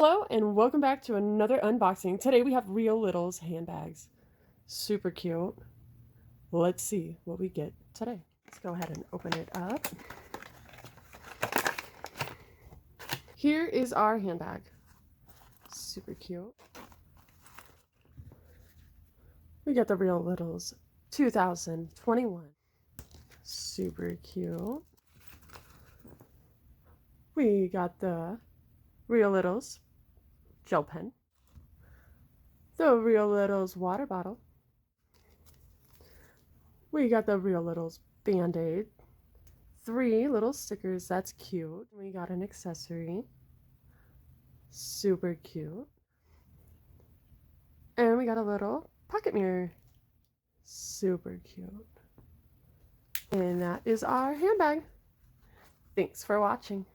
Hello and welcome back to another unboxing. Today we have Real Littles handbags. Super cute. Let's see what we get today. Let's go ahead and open it up. Here is our handbag. Super cute. We got the Real Littles 2021. Super cute. We got the Real Littles gel pen. The Real Littles water bottle. We got the Real Littles Band-Aid. 3 little stickers, that's cute. We got an accessory. Super cute. And we got a little pocket mirror. Super cute. And that is our handbag. Thanks for watching.